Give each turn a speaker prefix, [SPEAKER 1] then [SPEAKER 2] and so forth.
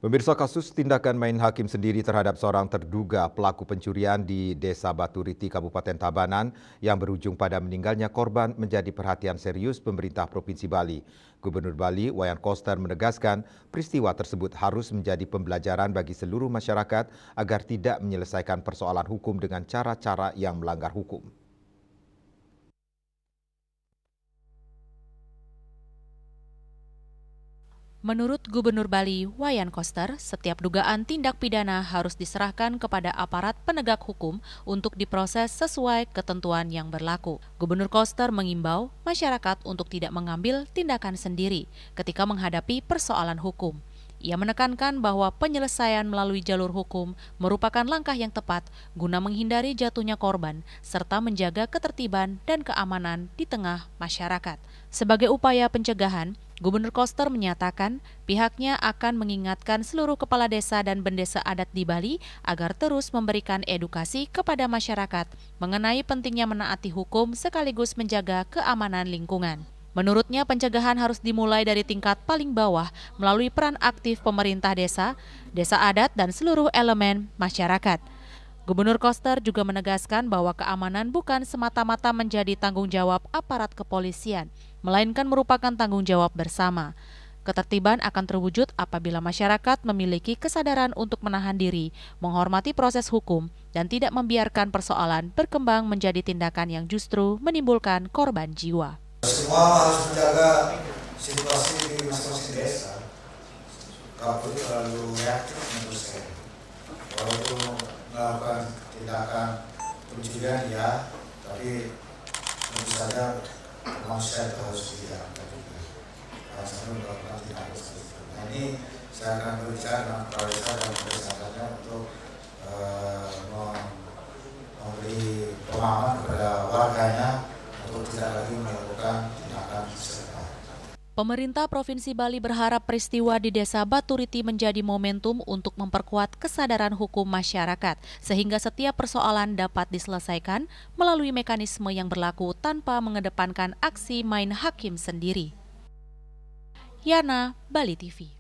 [SPEAKER 1] Pemirsa, kasus tindakan main hakim sendiri terhadap seorang terduga pelaku pencurian di Desa Baturiti, Kabupaten Tabanan yang berujung pada meninggalnya korban menjadi perhatian serius pemerintah Provinsi Bali. Gubernur Bali, Wayan Koster menegaskan peristiwa tersebut harus menjadi pembelajaran bagi seluruh masyarakat agar tidak menyelesaikan persoalan hukum dengan cara-cara yang melanggar hukum.
[SPEAKER 2] Menurut Gubernur Bali, Wayan Koster, setiap dugaan tindak pidana harus diserahkan kepada aparat penegak hukum untuk diproses sesuai ketentuan yang berlaku. Gubernur Koster mengimbau masyarakat untuk tidak mengambil tindakan sendiri ketika menghadapi persoalan hukum. Ia menekankan bahwa penyelesaian melalui jalur hukum merupakan langkah yang tepat guna menghindari jatuhnya korban serta menjaga ketertiban dan keamanan di tengah masyarakat. Sebagai upaya pencegahan, Gubernur Koster menyatakan pihaknya akan mengingatkan seluruh kepala desa dan bendesa adat di Bali agar terus memberikan edukasi kepada masyarakat mengenai pentingnya menaati hukum sekaligus menjaga keamanan lingkungan. Menurutnya, pencegahan harus dimulai dari tingkat paling bawah melalui peran aktif pemerintah desa, desa adat, dan seluruh elemen masyarakat. Gubernur Koster juga menegaskan bahwa keamanan bukan semata-mata menjadi tanggung jawab aparat kepolisian, melainkan merupakan tanggung jawab bersama. Ketertiban akan terwujud apabila masyarakat memiliki kesadaran untuk menahan diri, menghormati proses hukum, dan tidak membiarkan persoalan berkembang menjadi tindakan yang justru menimbulkan korban jiwa.
[SPEAKER 3] Semua harus menjaga situasi di masing-masing desa. Kalau perlu terlalu reaktif menurut saya. Walaupun melakukan tindakan pencurian ya, tapi tentu saja manusia itu harus dijaga juga. Kalau sampai melakukan tindakan seperti itu. Nah ini saya akan berbicara dengan kepala desa dan masyarakatnya untuk memberi pemahaman kepada warganya untuk tidak lagi melakukan tindakan serupa.
[SPEAKER 2] Pemerintah Provinsi Bali berharap peristiwa di Desa Baturiti menjadi momentum untuk memperkuat kesadaran hukum masyarakat, sehingga setiap persoalan dapat diselesaikan melalui mekanisme yang berlaku tanpa mengedepankan aksi main hakim sendiri. Yana, Bali TV.